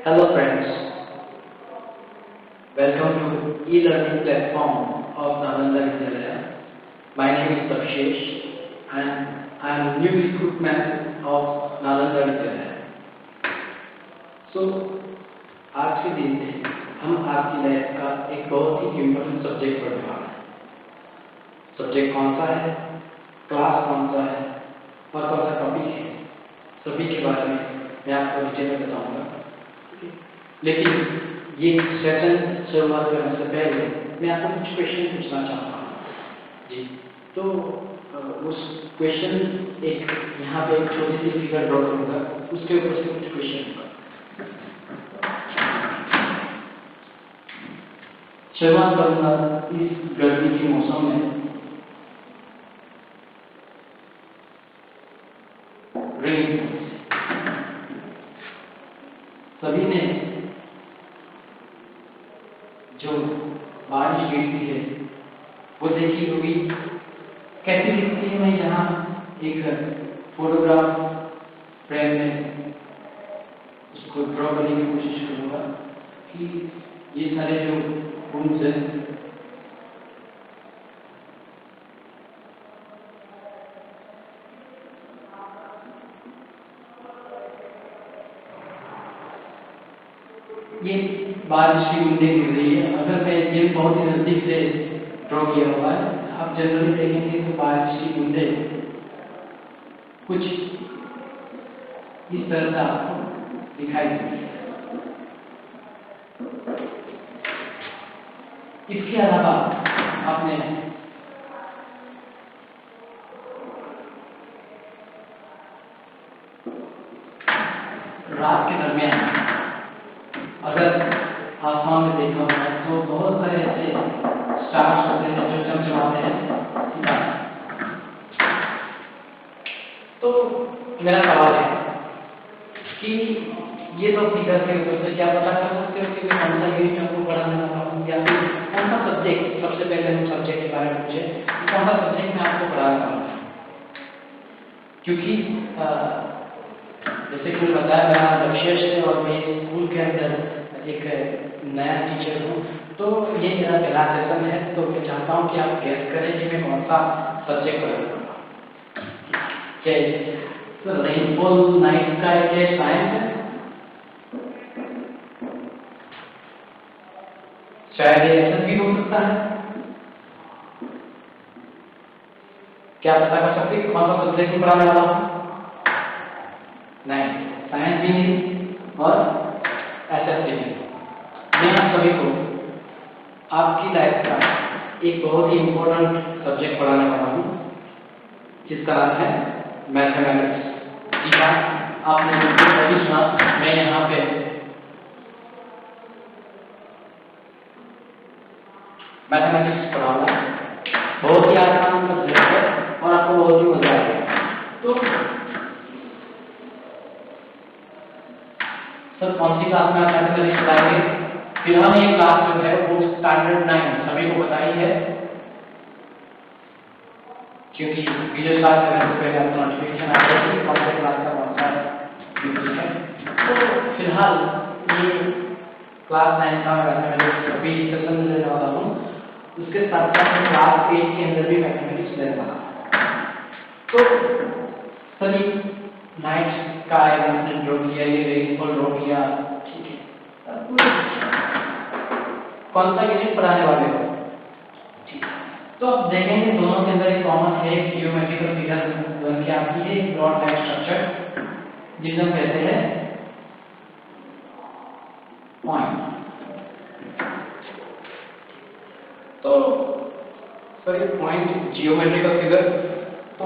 Hello friends, welcome to e-learning platform of Nalanda Vidyalaya. My name is Abhishek and I am new recruitment of Nalanda Vidyalaya. So आज के दिन में हम आपकी life का एक बहुत ही इम्पोर्टेंट सब्जेक्ट पढ़ने वाले हैं। सब्जेक्ट कौन सा है, क्लास कौन सा है और कौन सा टॉपिक है, सभी के बारे में मैं आपको डिटेल में बताऊंगा। लेकिन ये सेशन शुरुआत करने से पहले मैं आपको कुछ क्वेश्चन पूछना चाहता हूँ जी। तो उस क्वेश्चन एक यहाँ पे एक छोटी सी फिगर ड्रॉ करूँगा, उसके ऊपर से कुछ क्वेश्चन होगा। शुरुआत करूँगा इस गर्मी के मौसम में रेन। सभी ने जो बारिश गिरती है वो देखी होगी, कैसी दिखती है। मैं यहाँ एक फोटोग्राफ फ्रेम में उसको ड्रॉ करने की कोशिश करूँगा कि ये सारे जो बूंद हैं ये बारिश की बूंदें गिर रही है। अगर मैं ये बहुत ही नजदीक से ड्रॉ किया हुआ है, आप जनरली देखेंगे तो बारिश की बूंदें कुछ इस तरह से आपको दिखाई देती है। इसके अलावा आपने रात के दरमियान अगर आसमान में देखा होगा तो बहुत सारे ऐसे स्टार्स होते हैं जो चमचमाते हैं सितारे। तो मेरा सवाल है कि ये तो फिगर के ऊपर से क्या पता कर सकते हो कि मैं कौन सा यूनिट आपको पढ़ाने वाला हूँ, या फिर कौन सा सब्जेक्ट। सबसे पहले हम सब्जेक्ट के बारे में पूछे, कौन सा सब्जेक्ट मैं आपको पढ़ाने वाला हूँ। क्योंकि जैसे कि बताया मेरा विशेष है और मैं स्कूल के अंदर एक नया टीचर हूँ, तो ये मेरा पहला सेशन है। तो मैं चाहता हूँ कि आप गेस करें कि मैं कौन सा सब्जेक्ट पढ़ाऊंगा। तो रेनफॉल नाइट का एक साइंस है, शायद ऐसा भी हो सकता है। क्या पता कर सकते कि कौन सा सब्जेक्ट पढ़ाने वाला हूँ? नहीं, साइंस भी नहीं और ऐसा भी नहीं। मैं आप सभी को आपकी लाइफ का एक बहुत ही इम्पोर्टेंट सब्जेक्ट पढ़ाने वाला हूँ, जिसका नाम है मैथमेटिक्स। जी हाँ, आपने बिल्कुल सही सुना। मैं यहाँ पे मैथमेटिक्स पढ़ाऊंगा। बहुत ही आसान सब्जेक्ट है और आपको बहुत ही मजा आएगा। तो सर कौन सी क्लास में आप मैथमेटिक्स पढ़ाएंगे? फिलहाल ये क्लास जो है वो स्टैंडर्ड 9 सभी को बताई है, क्योंकि वीडियो स्टार्ट करने से पहले आपको नोटिफिकेशन आ जाएगा कि कौन सी क्लास का कौन सा वीडियो है। तो फिलहाल ये क्लास 9 का मैथमेटिक्स अभी सेशन लेने वाला हूँ। उसके साथ साथ क्लास 8 के अंदर भी मैथमेटिक्स लेने वाला हूँ। तो सभी नाइट का आपने ड्रॉ किया, ये रेनफॉल ड्रॉ किया, ठीक है। कौन सा यूनिट पढ़ाने वाले हो? ठीक है। तो आप देखेंगे दोनों के अंदर एक कॉमन है, जियोमेट्रिकल फिगर बन के आती है, ब्रॉड लाइन स्ट्रक्चर जिसे हम कहते हैं पॉइंट। तो सर पॉइंट जियोमेट्रिकल फिगर, तो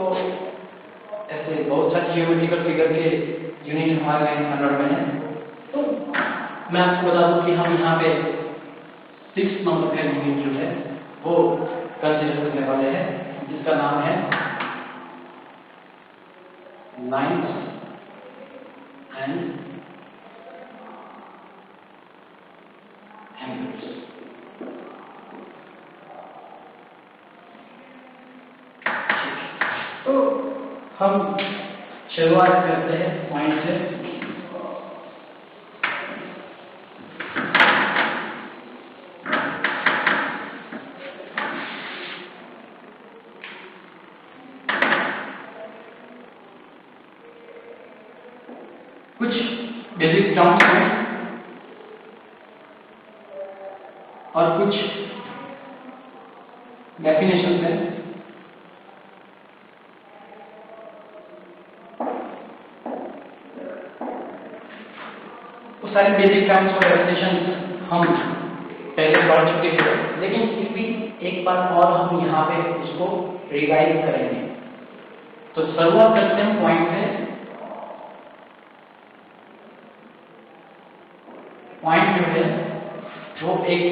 ऐसे बहुत सारे जियोमेट्रिकल फिगर के यूनिट हमारे 900 में है। तो मैं आपको बता दूं कि हम यहाँ पे 6 नंबर का यूनिट जो है वो कंसीडर करने वाले हैं, जिसका नाम है 9th एंड एंगल्स। तो हम शुरुआत करते हैं पॉइंट से। बेसिक टर्म्स हैं और कुछ डेफिनेशन है। वो सारे बेसिक टर्म्स और डेफिनेशन हम पहले पढ़ चुके हैं, लेकिन फिर भी एक बार और हम यहाँ पे उसको रिवाइज करेंगे। तो शुरुआत करते हैं पॉइंट से। पॉइंट जो है वो एक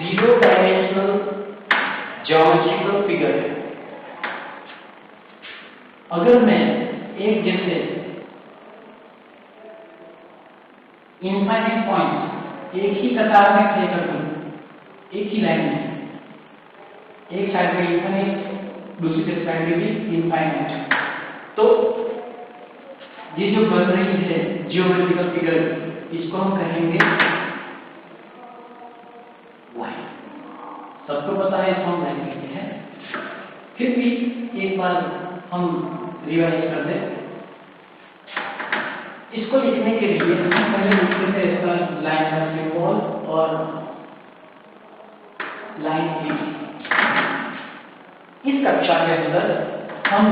0 डायमेंशनल ज्योमेट्रिकल फिगर है। अगर मैं एक जैसे इनफाइनाइट पॉइंट एक ही कतार में प्ले कर दूं, एक ही लाइन में, एक साइड में इनफाइनाइट, दूसरी साइड में भी इनफाइनाइट, तो ये जो बन रही है ज्योमेट्रिकल फिगर, इसको हम कहेंगे लाइन। सबको पता है इसको हम लाइन कहते हैं। फिर भी एक बार हम रिवाइज कर दें। इसको लिखने के लिए हम पहले लिखते थे इसका लाइन का सिंबल और लाइन ए। इस कक्षा के अंदर हम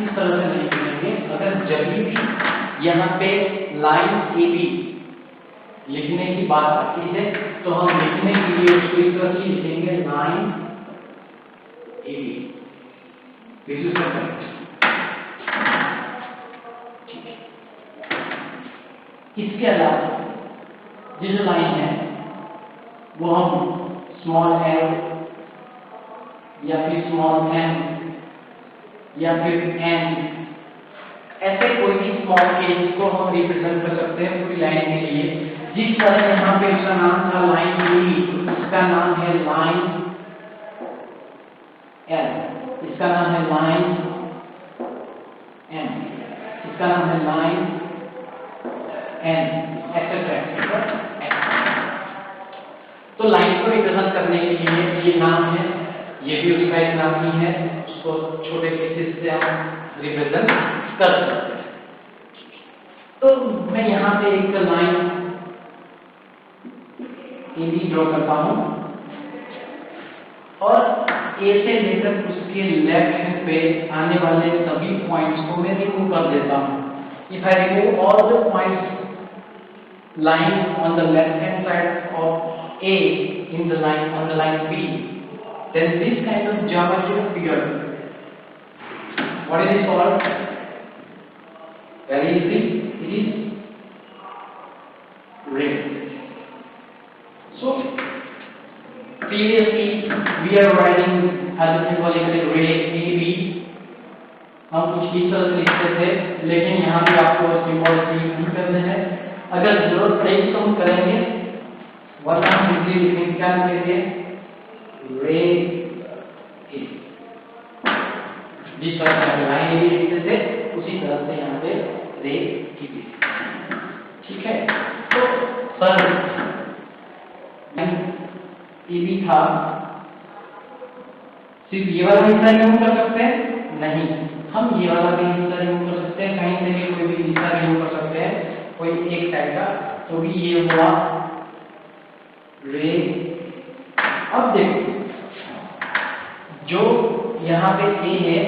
इस तरह से नहीं लिखेंगे। अगर जब भी यहाँ पे लाइन ए बी लिखने की बात आती है तो हम लिखने के लिए उसको इस तरह से लिखेंगे line A B. This is correct. ठीक है। इसके अलावा ये जो लाइन है वो हम स्मॉल एल या फिर स्मॉल एम या फिर एन, ऐसे कोई भी स्मॉल एज को हम रिप्रेजेंट कर सकते हैं पूरी लाइन के लिए। जिस तरह यहाँ पे इसका नाम था लाइन ए, इसका नाम है लाइन एल, इसका नाम है लाइन एम, इसका नाम है लाइन एन, एक्सेट्रा। तो लाइन को रिप्रेजेंट करने के लिए ये नाम है, ये भी उसका एक नाम ही है, उसको छोटे पीसेस से हम रिप्रेजेंट कर सकते हैं। तो मैं यहाँ पे एक लाइन ए बी ड्रॉ करता हूँ और ए से लेकर उसके लेफ्ट हैंड पे आने वाले सभी पॉइंट्स को मैं रिमूव कर देता हूँ। If I remove all the points lying on the left hand side of A in the line on the line B, then this kind of geometric figure, what is it called? Very easy, it is ray. So previously we are writing algebraically ray AB, हम कुछ इस तरह से लिखते थे, लेकिन यहाँ भी आपको सिंबल नहीं करने हैं। अगर जरूरत पड़ेगी तो हम करेंगे, वरना हम इजीली लिखेंगे क्या लिखेंगे रे ए। जिस तरह से लाइन ए लिखते थे उसी तरह से यहाँ पे रे ए। ठीक है। तो सर ए बी था, सिर्फ ये वाला हिस्सा रिमूव कर सकते हैं? नहीं, हम ये वाला भी हिस्सा रिमूव कर सकते हैं, कहीं से भी कोई भी हिस्सा रिमूव कर सकते हैं, कोई एक साइड का। तो भी ये हुआ रे। अब देखो जो यहाँ पे ए है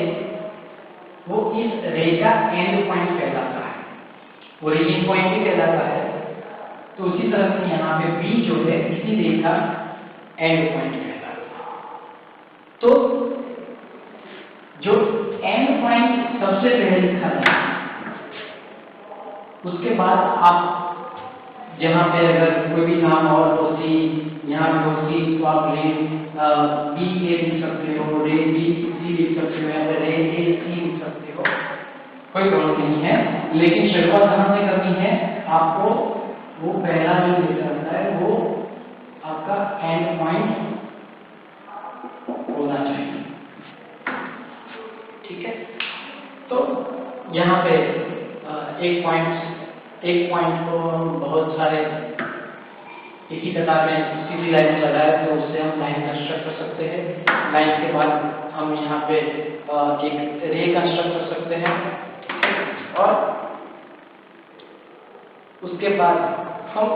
वो इस रे का एंड पॉइंट कहलाता है, ओरिजिन पॉइंट भी कहलाता है। तो उसी तरह से यहाँ पे बी जो है इसी रे का एंड पॉइंट कहलाता है। तो जो एंड पॉइंट सबसे पहले लिखा है, उसके बाद आप जहाँ पे अगर कोई भी नाम और हो सी, यहाँ पे हो सी, तो आप रे बी ए लिख सकते हो, रे बी सी लिख सकते हो, या फिर रे ए सी लिख सकते हो, कोई प्रॉब्लम नहीं है। लेकिन शुरुआत कहाँ से करनी है आपको? वो पहला जो लिखा रहता है वो आपका एंड पॉइंट होना चाहिए। ठीक है। तो यहाँ पे एक पॉइंट को हम बहुत सारे एक ही कतार में सीधी लाइन में लगाए तो उससे हम लाइन कंस्ट्रक्ट कर सकते हैं। लाइन के बाद हम यहाँ पे एक रे कंस्ट्रक्ट कर सकते हैं। और उसके बाद हम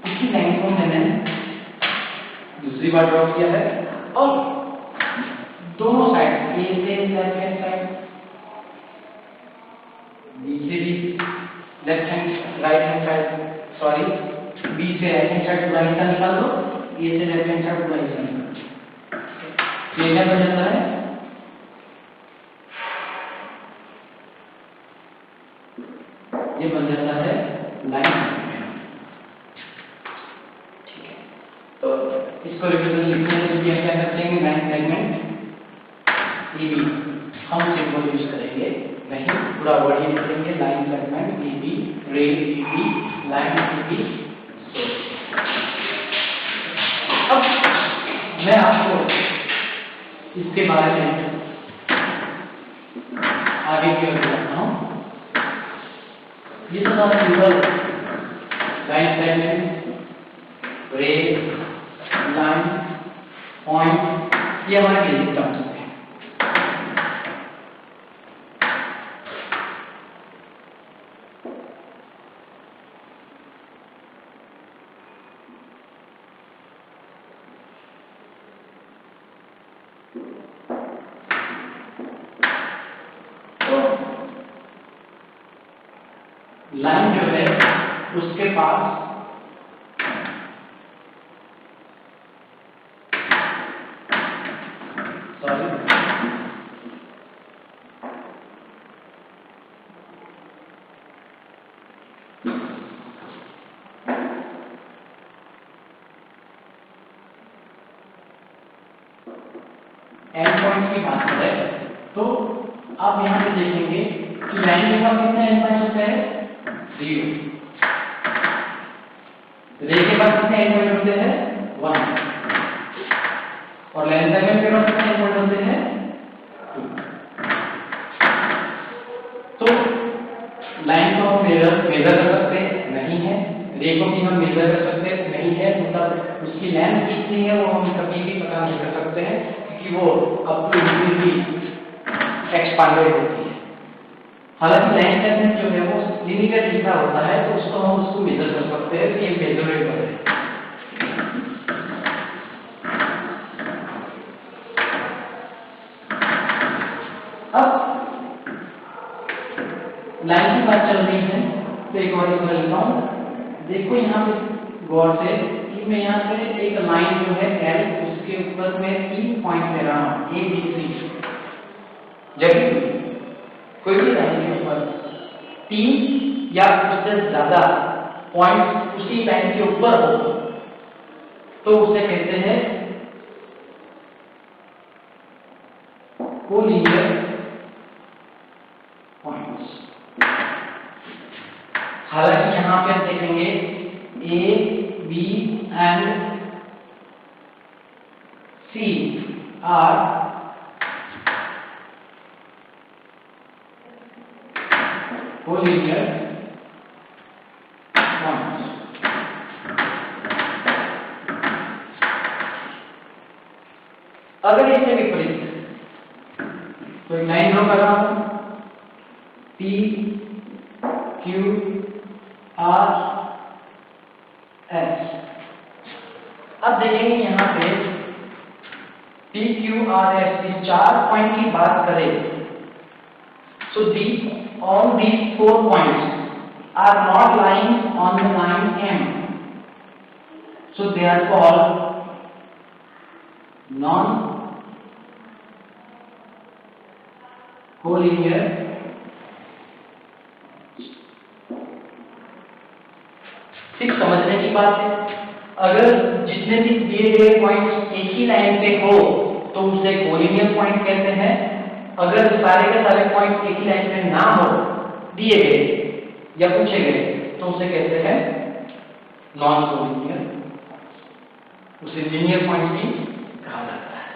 इसी लाइन को मैंने दूसरी बार ड्रॉ किया है और दोनों साइड ए से लेफ्ट हैंड साइड, बी से भी left hand right hand side, sorry B से राइट हैंड साइड पूरा हिस्सा निकाल दो, ए से लेफ्ट हैंड साइड पूरा हिस्सा निकाल दो। ये क्या बन जाता है, ये बन जाता है लाइन। ठीक है, तो इसको रिप्रेजेंट लिखने के लिए क्या करते हैं, लाइन सेगमेंट AB हम सिंबल यूज करेंगे, नहीं पूरा वर्ड ही लिखेंगे, लाइन सेगमेंट AB, रे AB, लाइन AB। अब मैं आपको इसके बारे में आगे की ओर बताता हूँ। ये सारा सिंबल लाइन सेगमेंट, रे, लाइन, पॉइंट, ये हमारे बेसिक टर्म्स हैं। लाइन जो है उसके पास एंड पॉइंट की बात करें तो आप यहाँ पे देखेंगे कि लाइन के पास कितने एंड पॉइंट होते हैं, 0। रे के पास कितने एंड पॉइंट होते हैं, 1। और लाइन सेगमेंट के पास कितने एंड पॉइंट होते हैं, 2। तो लाइन को हम मेजर कर सकते नहीं है, रे को भी हम मेजर कर सकते नहीं है, मतलब उसकी लेंथ कितनी है वो हम कभी भी पता नहीं कर सकते हैं, क्योंकि वो अप टू इंफिनिटी एक्सपांडेड होती है। हालांकि लाइन सेगमेंट जो है वो लिनियर दिखा होता है, तो उसको हम उसको मेजर कर सकते हैं कि ये मेजरेबल है। अब लाइन की बात चल रही है तो एक और इसमें लिखा हूं, देखो यहाँ पे गौर से कि मैं यहाँ से एक लाइन जो है L, उसके ऊपर मैं 3 पॉइंट ले रहा हूँ A, B, C। जब कोई भी लाइन के ऊपर 3 या उससे ज्यादा पॉइंट उसी लाइन के ऊपर हो तो उसे कहते हैं कोलिनियर पॉइंट्स। हालांकि यहाँ पे आप देखेंगे A, B and C are collinear points. अगर इसके विपरीत तो एक लाइन ड्रॉ कर रहा हूं, P, Q, R, S। अब देखेंगे यहाँ पे P, Q, R, S इस 4 पॉइंट की बात करें so all these 4 points are not lying on the line M, so they are called non collinear ठीक समझने की बात है। अगर जितने भी दिए गए पॉइंट्स एक ही लाइन पे हो तो उसे कोलिनियर पॉइंट कहते हैं। अगर सारे के सारे पॉइंट एक ही लाइन पे ना हो, दिए गए या पूछे गए, तो उसे कहते हैं नॉन कोलिनियर, उसे लीनियर पॉइंट भी कहा जाता है।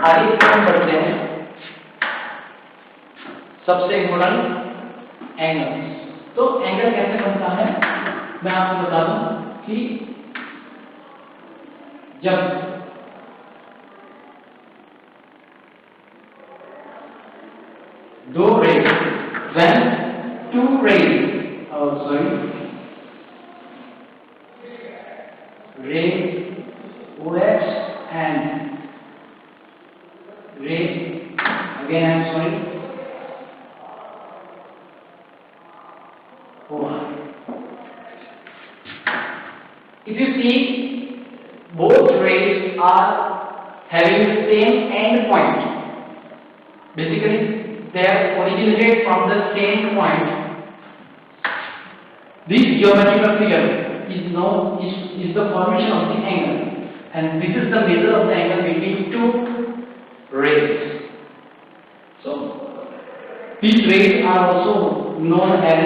आगे की हम बढ़ते हैं, सबसे इम्पोर्टेंट एंगल। तो एंगल कैसे बनता है मैं आपको बता दूं कि जब दो raise, when two rays, ray OH and ray, again I am sorry, OR. If you see, both rays are having the same end point. Basically, they are originated from the same point. This geometrical figure is the formation of the angle, and this is the measure of the angle between two rays. So these rays are also known as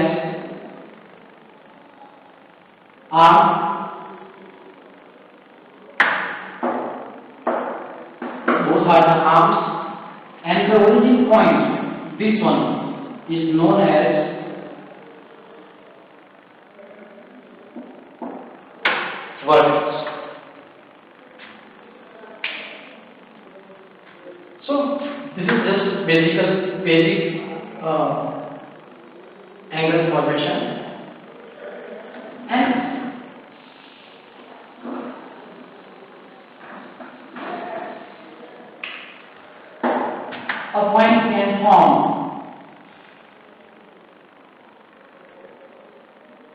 arm. Both are the arms, and the origin point, this one, is known as vertex. So this is just basic angle formation, and a point can form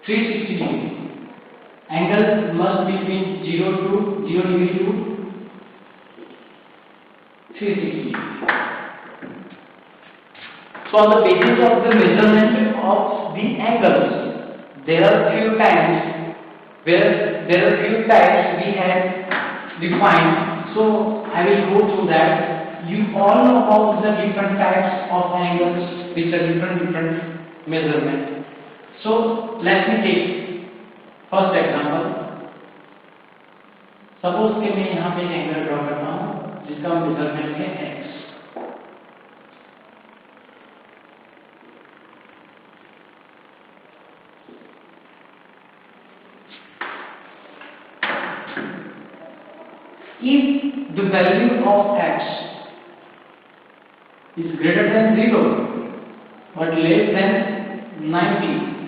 360 degree. Angle must be between 0 degree to 360 degree. So on the basis of the measurement of the angles, there are few times we have defined. So I will go through that. You all know about the different types of angles with the different measurement. So let me take first example. Suppose कि मैं यहाँ पे एक angle draw करता हूँ जिसका measurement है x। If the value of x is greater than 0 but less than 90,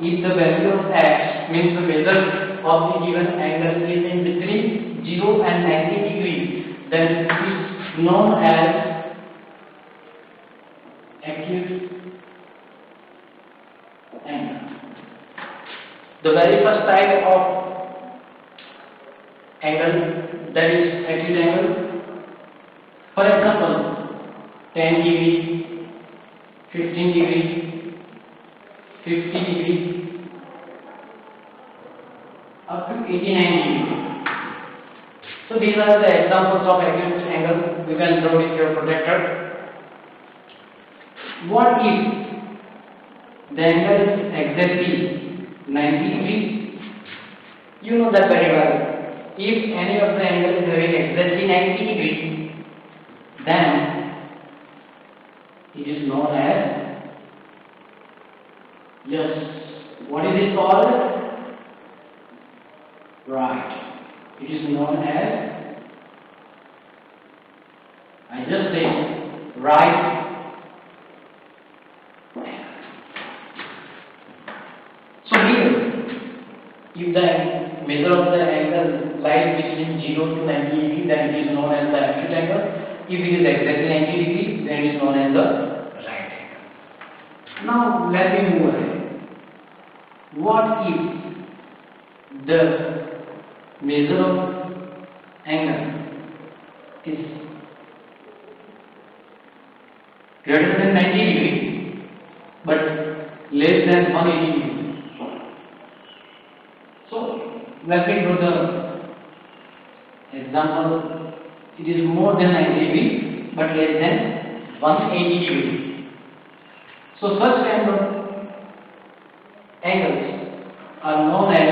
if the value of x means the measure of the given angle is in between 0 and 90 degree, then it is known as acute angle. The very first type of angle, that is acute angle. For example, 10 degree, 15 degree, 50 degree, up to 89 degree. So these are the examples of acute angle. You can draw with your protractor. What if the angle is exactly 90 degree? You know that very well. If any of the angle is having exactly 90 degree, then it is known as, yes, what is it called? Right. It is known as, I just say, right. So here, if the measure of the angle lies between 0 to 90 degree, then it is known as the acute angle. If it is exactly 90 degree, then it is known as the right angle. Now let me move ahead. What if the measure of angle is greater than 90 degree but less than 180 degree? So let me draw the example. It is more than 90 degree but less than 180 degree. So such kind of angles are known as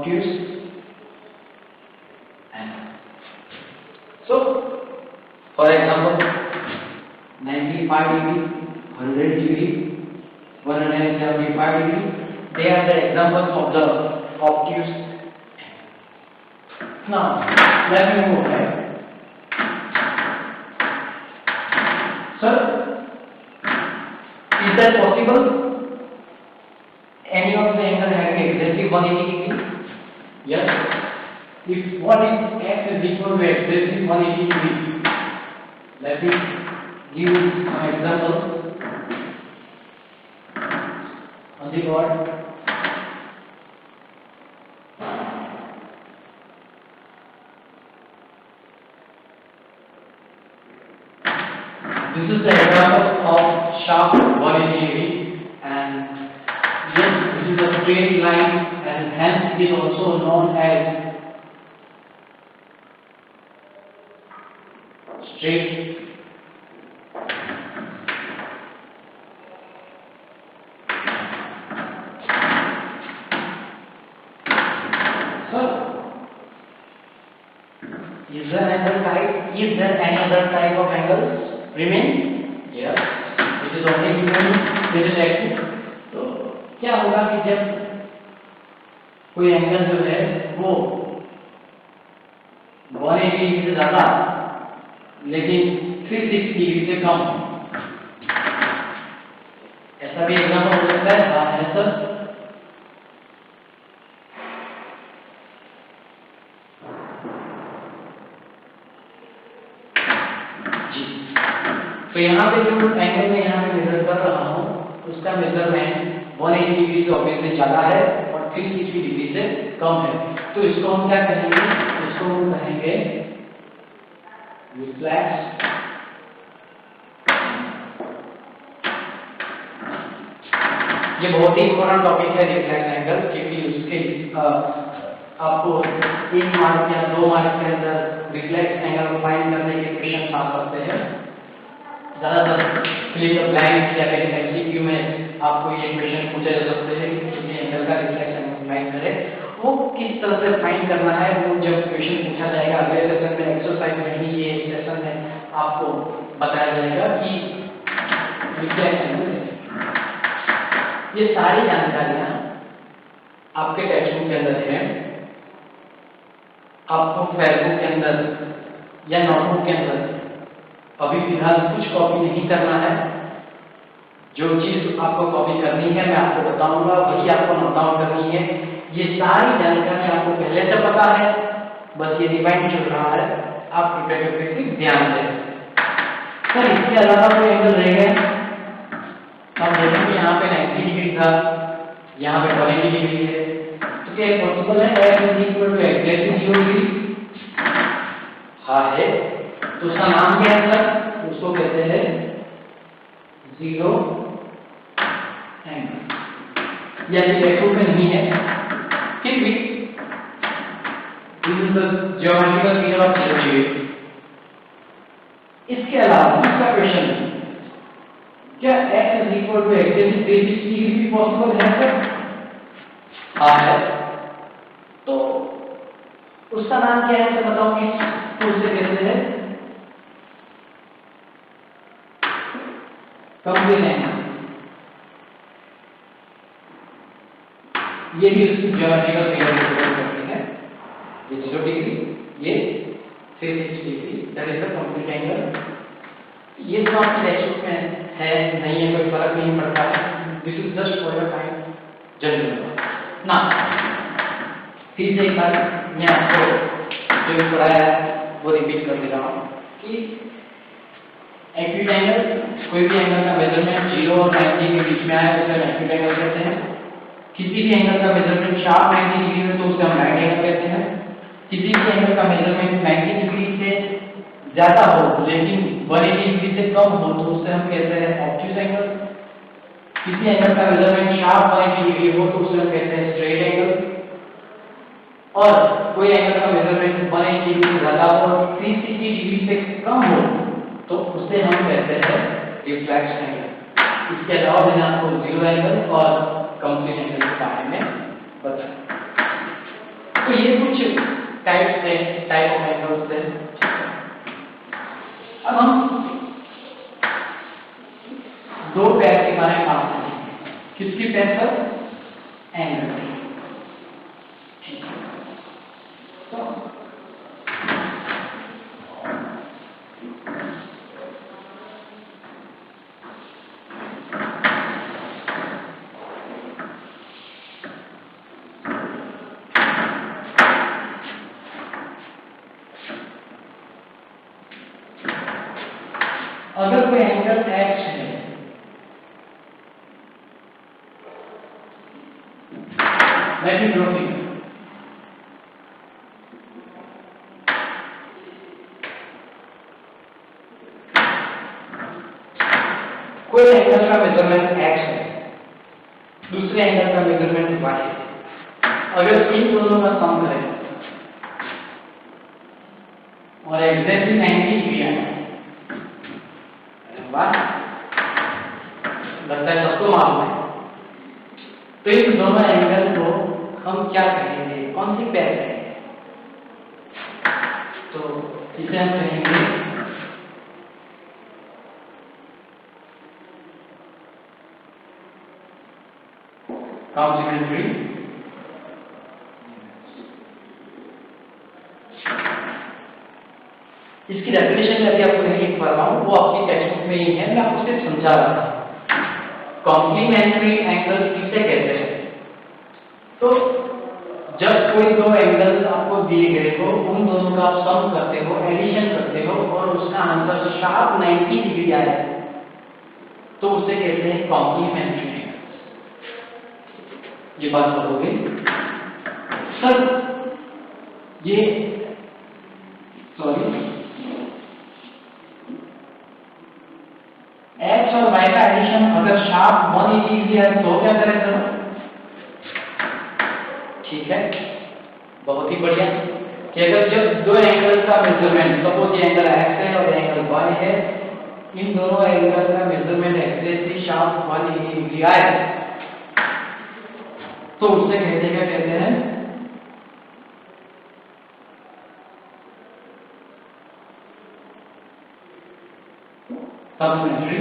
obtuse angle. So, for example, 95 degree, 100 degree, 175 degree, they are the examples of the obtuse angle. Now, let me move ahead. Sir, is that possible? Any of the angle having exactly 180 degree? Yes. If what is x is equal to exactly 180 degree, let me give some examples on the board. This is the example of shaft 180 degree, and yes, this is a straight line, and hence it is also known as straight Is there any other type of angles remain? Yes. It is only given this is x. तो क्या होगा कि जब कोई angle जो है वो 180 degree से ज्यादा लेकिन 360 डिग्री से कम, ऐसा भी एग्जाम्पल हो सकता है। हाँ है सर। तो यहाँ पे जो एंगल में यहाँ पे मेजर कर रहा हूँ उसका मेजरमेंट 180 डिग्री से ऑब्वियसली ज्यादा है और 360 डिग्री से कम है। तो इसको हम क्या कहेंगे? इसको हम कहेंगे रिफ्लेक्स ये बहुत ही इंपॉर्टेंट टॉपिक है रिफ्लेक्स एंगल, क्योंकि उसके आपको 3 मार्क या 2 मार्क के अंदर रिफ्लेक्स एंगल को फाइंड करने के क्वेश्चन आ सकते हैं। ज्यादातर फिल द ब्लैंक या फिर एमसीक्यू में आपको ये क्वेश्चन पूछे जा सकते हैं कि किसी एंगल का रिफ्लेक्स एंगल फाइंड करें। वो किस तरह से फाइंड करना है वो जब क्वेश्चन पूछा जाएगा अगले सेशन में, एक्सरसाइज में ही ये सेशन में आपको बताया जाएगा कि रिफ्लेक्स एंगल। ये सारी जानकारियां आपके टेक्स्ट बुक के अंदर है। आपको फेसबुक के अंदर या नोटबुक के अंदर अभी फिलहाल कुछ कॉपी नहीं करना है। जो चीज आपको कॉपी करनी है मैं आपको बताऊंगा, वही आपको नोट डाउन करनी है। ये सारी जानकारी आपको पहले से पता है, बस ये रिवाइंड चल रहा है, आप प्रिपेयर करके ध्यान दें। सर इसके अलावा कोई एंगल रह गए? हम देखेंगे यहाँ पे 90 डिग्री था, यहाँ पे 180 डिग्री है, तो क्या पॉसिबल है x is equal to exactly 0 degree? हाँ है। तो उसका नाम क्या है सर? उसको कहते हैं जीरो एंगल, या टेक्स्ट में नहीं है फिर भी this is the geometrical figure of zero degree. इसके अलावा दूसरा क्वेश्चन, क्या x is equal to exactly 360 degree भी पॉसिबल है सर? हाँ है। तो उसका नाम क्या है सर बताओ कि उसे कहते हैं कंप्लीट एंगल। ये भी उसकी ज्योमेट्रिकल फिगर रिप्रेजेंट करती है। ये 0 डिग्री, ये 360 degree, that is the complete angle. ये तो आपकी टेक्स्ट बुक में है, नहीं है, कोई फर्क नहीं पड़ता है। This is just for your time general ना। फिर से एक बार मैं आपको जो पढ़ाया वो रिपीट कर दे रहा हूँ कि एक्यूट एंगल, कोई भी एंगल का मेजरमेंट 0 और 90 के बीच में आए उसे हम एक्यूट एंगल कहते हैं। किसी भी एंगल का मेजरमेंट शार्प 90 डिग्री में तो उसे हम राइट एंगल कहते हैं। किसी भी एंगल का मेजरमेंट 90 डिग्री से ज्यादा हो लेकिन 180 डिग्री से कम हो तो उसे हम कहते हैं ऑब्ट्यूज एंगल। किसी एंगल का मेजरमेंट शार्प 180 डिग्री हो तो उसे हम कहते हैं स्ट्रेट एंगल। और कोई एंगल का मेजरमेंट 180 डिग्री से ज्यादा हो और 360 डिग्री से कम हो तो उसे हम कहते हैं रिफ्लेक्स एंगल। इसके अलावा मैंने आपको जीरो एंगल और कंप्लीट एंगल के बारे में बताया। तो ये कुछ टाइप ऑफ एंगल्स थे। अब हम दो पैर के बारे में बात करेंगे। किसकी पैर पर? एंगल। तो अगर कोई एंगल x है, let me draw it. कोई एंगल का मेजरमेंट x है, दूसरे एंगल का मेजरमेंट y है। अगर इन दोनों का सम करें और एग्जैक्टली 90 डिग्री आए, लगता है सबको मालूम है। तो इन दोनों एंगल को हम क्या कहेंगे? कौन सी पैर कहेंगे? तो इसे हम कहेंगे कॉम्प्लीमेंट्री। इसकी डेफिनेशन में अभी आपको नहीं लिख पा रहा हूं, वो आपकी टेक्स्ट बुक में ही है, मैं आपको सिर्फ समझा रहा था। कॉम्प्लीमेंट्री एंगल किसे कहते हैं? तो जब कोई दो एंगल आपको दिए गए हो, उन दोनों का आप सम करते हो, एडिशन करते हो और उसका आंसर शार्प 90 डिग्री आए, तो उसे कहते हैं कॉम्प्लीमेंट्री एंगल। ये बात बोलोगे सर, ये सॉरी x और y का एडिशन अगर शार्प 180 डिग्री है तो क्या करें सर? ठीक है, बहुत ही बढ़िया। कि अगर जब दो एंगल का मेजरमेंट, सपोज ये एंगल x है और एंगल y है, इन दोनों एंगल का मेजरमेंट एक्यूरेसी शार्प 180 डिग्री आए, तो उसे क्या कहते हैं? सप्लीमेंट्री।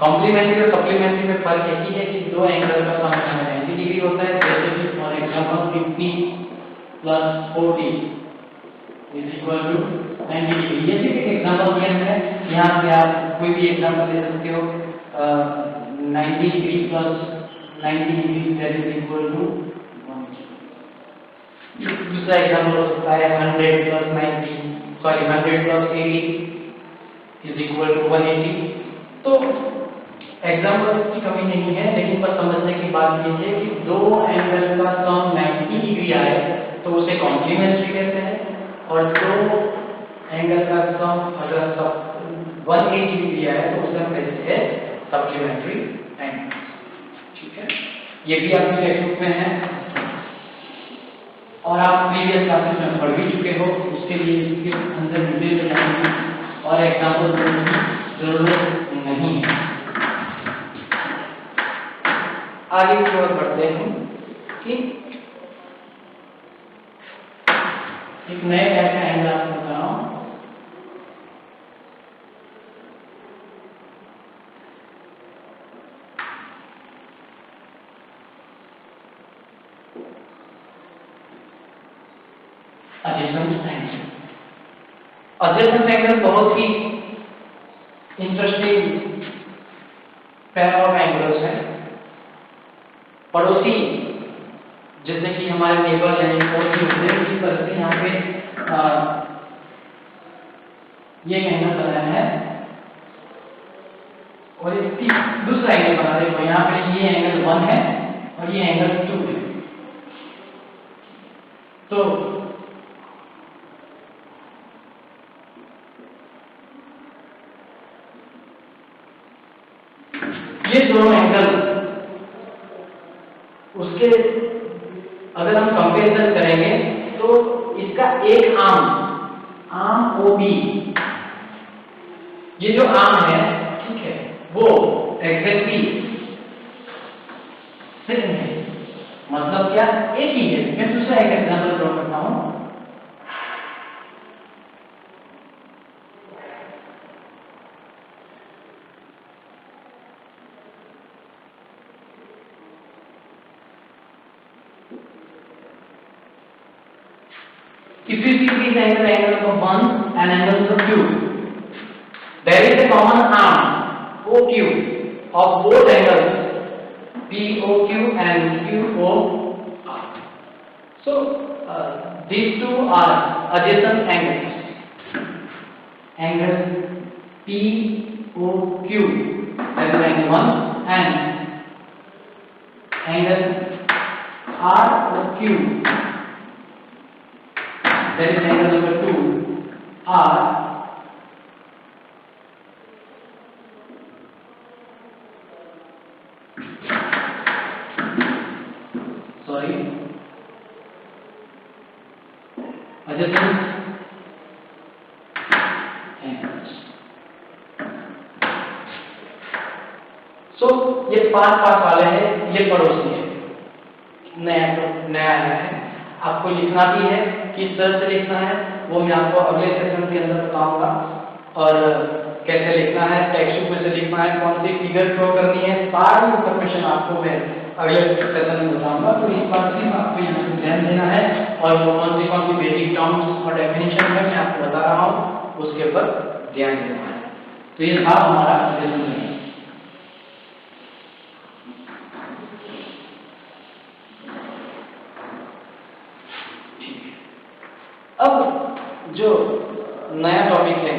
कॉम्प्लीमेंट्री और सप्लीमेंट्री में फर्क यही है कि दो एंगल का सम 90 डिग्री होता है, जैसे कि for example 50 plus 40 is equal to 90 degree. ये सिर्फ एक एग्जांपल दिया है, यहाँ पे आप कोई भी एग्जांपल ले सकते हो। 90 degree plus 90 degree that is equal to, दूसरा एग्जांपल हो सकता है 100 plus 90, sorry 100 plus 80 is equal to 180। तो एग्जांपल की कमी नहीं है, लेकिन बस समझने की बात ये है कि दो एंगल का सम 90 डिग्री आए तो उसे कॉम्प्लीमेंट्री कहते हैं, और दो एंगल का सम अगर सब 180 डिग्री आए तो उसे हम कहते हैं सप्लीमेंट्री एंगल। ठीक है, ये भी आपकी टेक्स्ट बुक में है और आप प्रीवियस क्लासेस में पढ़ भी चुके हो, उसके लिए इसके अंदर डिटेल में जाने की और एग्जांपल देने की जरूरत नहीं है। आगे की ओर बढ़ते हैं कि एक नए टाइप का एंगल आपको बताऊं। एडजेसेंट एंगल बहुत ही इंटरेस्टिंग पेयर ऑफ एंगल्स है। पड़ोसी जैसे कि हमारे नेबर यानी पड़ोसी होते हैं, इस तरह से यहाँ पे ये एंगल बनाया है और एक दूसरा एंगल बना रहे हो। यहाँ पे ये एंगल 1 है और ये एंगल 2 है। तो ये दोनों एंगल उसके अगर हम कंपैरिजन करेंगे तो इसका एक आर्म OB, ये जो आर्म है, ठीक है, वो एग्जैक्टली सेम है, मतलब क्या एक ही है। मैं दूसरा एक एग्जांपल ड्रॉ करता हूं। If you see this angle, angle number 1 and angle number 2, there is a common arm OQ of both angles POQ and QOR. So these two are adjacent angles. Angle POQ, that is angle 1, and angle ROQ, that is angle number 2, are adjacent angles. So ये पांच वाले हैं, ये पड़ोसी है, नया आया है। आपको लिखना भी है, किस तरह से लिखना है वो मैं आपको अगले सेशन के अंदर बताऊंगा, और कैसे लिखना है, टेक्स्ट बुक में से लिखना है, कौन सी फिगर ड्रॉ करनी है, सारी इंफॉर्मेशन आपको मैं अगले सेशन में बताऊंगा। तो इस बात सिर्फ आपको यहाँ पे ध्यान देना है, और वो कौन सी बेसिक टर्म्स और डेफिनेशन है मैं आपको बता रहा हूँ, उसके ऊपर ध्यान देना है। तो ये था हमारा सेशन है। अब जो नया टॉपिक है,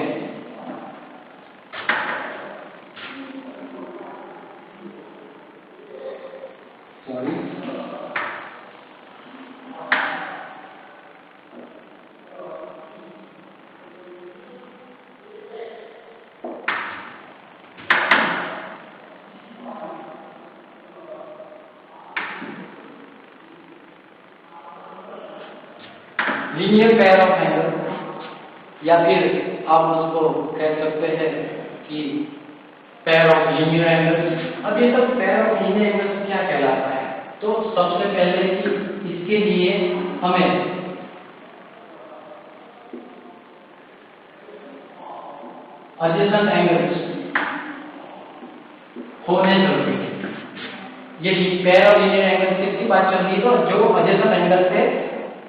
लीनियर पेयर ऑफ एंगल, या फिर आप उसको कह सकते हैं कि पेयर ऑफ लीनियर एंगल। अब ये सब पेयर ऑफ लीनियर एंगल क्या कहलाता है? तो सबसे पहले कि इसके लिए हमें एडजेसेंट एंगल्स होने जरूरी है। ये पेयर ऑफ लीनियर एंगल की बात चल रही है, तो जो एडजेसेंट एंगल है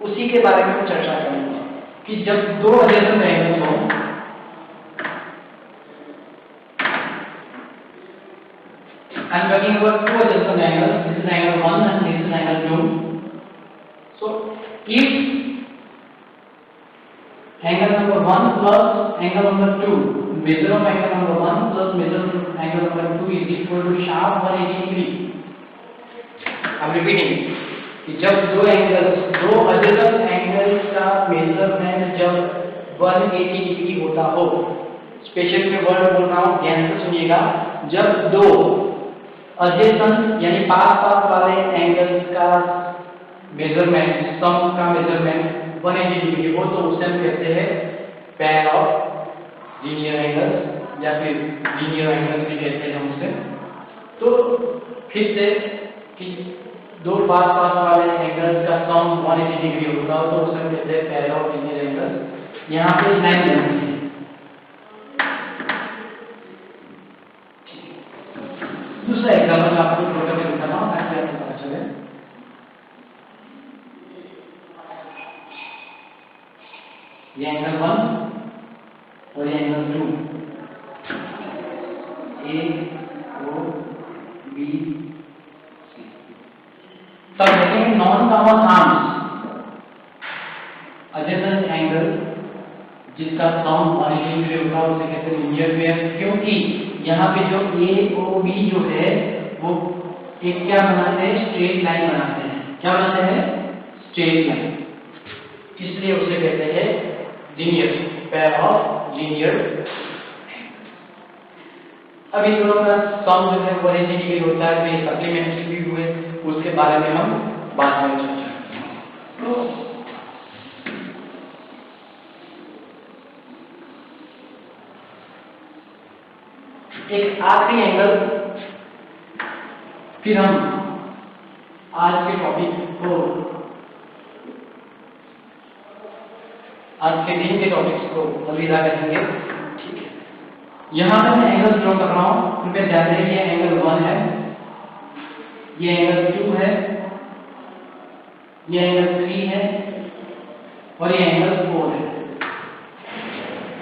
उसी के बारे में चर्चा करेंगे कि जब दो एडजेसेंट एंगल्स हो, I am talking about two adjacent angles. This is angle 1 and this is angle 2. So if angle number 1 plus angle number 2, measure of angle number 1 plus measure of angle number 2 is equal to sharp 180 degree. I am repeating कि जब दो adjacent angles का measurement जब 180 degree होता हो, special में word बोल रहा हूँ, ध्यान से सुनिएगा, जब दो एडजेसेंट यानी पास वाले एंगल्स का मेजरमेंट, सम का मेजरमेंट 180 डिग्री हो, तो उसे हम कहते हैं पेयर ऑफ लीनियर एंगल्स, या फिर लीनियर एंगल्स भी कहते हैं हम उसे। तो फिर से कि दो पास वाले एंगल्स का सम 180 डिग्री होता हो, तो उसे हम कहते हैं पेयर ऑफ लीनियर एंगल्स। यहाँ पे लाइन बनती है। दूसरा एग्जांपल आपको फोटो में दिखाता हूं ताकि आपको पता चले। ये एंगल 1 और ये एंगल 2, ए ओ बी सी। तब देखेंगे non common arms, adjacent angle जिसका सम 180 डिग्री होगा उसे कहते हैं लीनियर पेयर, क्योंकि यहाँ पे जो ए ओ बी जो है वो एक क्या बनाते हैं, स्ट्रेट लाइन बनाते हैं। क्या बनाते हैं? स्ट्रेट लाइन, इसलिए उसे कहते हैं लीनियर पेयर ऑफ लीनियर। अब इन दोनों का सम जो है 180 डिग्री होता है, तो ये सप्लीमेंट्री भी हुए, उसके बारे में हम बाद में चर्चा करेंगे। एक आखिरी एंगल, फिर हम आज के टॉपिक को, आज के दिन के टॉपिक्स को अलविदा करेंगे। ठीक है, यहाँ पे मैं एंगल ड्रॉ कर रहा हूँ, कृपया ध्यान दें, ये एंगल 1 है, ये एंगल 2 है, ये एंगल 3 है और ये एंगल 4 है।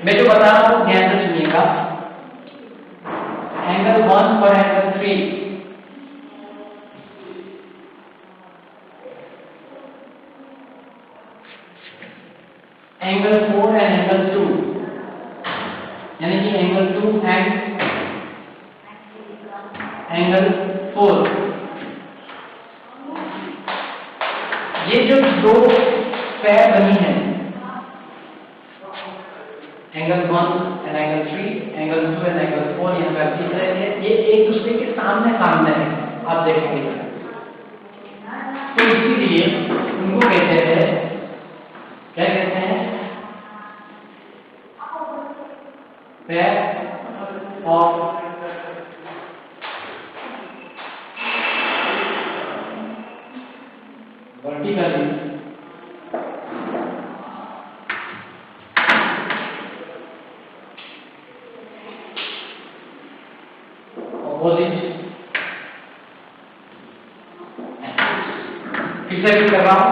मैं जो बता रहा हूँ ध्यान से सुनिएगा। एंगल 1 और एंगल 3, एंगल 4 एंड एंगल 2, यानी कि एंगल 2 एंड एंगल 4, ये जो दो पैर बनी है, angle 1 and angle 3, angle 2 and angle 4, यहाँ पर दिख रहे हैं, ये एक दूसरे के सामने सामने है, आप देखेंगे। तो इसीलिए उनको कहते हैं, क्या कहते हैं, पैर ऑफ वर्टिकली ऑपोजिट। फिर से कर रहा हूं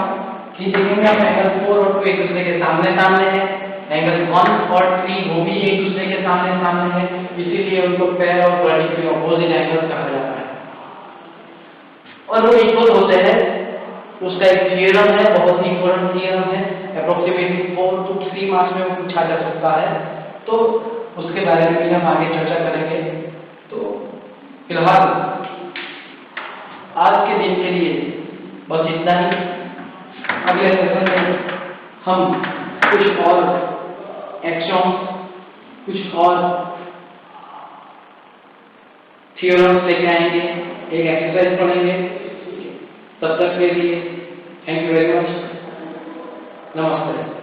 कि देखेंगे आप एंगल 4 और 2 एक दूसरे के सामने सामने है, एंगल 1 और 3 वो भी एक दूसरे के सामने सामने है, इसीलिए उनको पैर और वर्टिकली ऑपोजिट एंगल कहा जाता है। और वो इक्वल होते हैं, उसका एक थ्योरम है, बहुत ही इंपॉर्टेंट थ्योरम है, अप्रोक्सीमेटली 4 to 3 मार्क्स में वो पूछा जा सकता है, तो उसके बारे में भी हम आगे चर्चा करेंगे। तो फिलहाल आज के दिन के लिए बस इतना ही। अगले सेशन में हम कुछ और एक्शन्स, कुछ और थ्योरम्स लेके आएंगे, एक एक्सरसाइज पढ़ेंगे। तब तक के लिए थैंक यू वेरी मच, नमस्ते।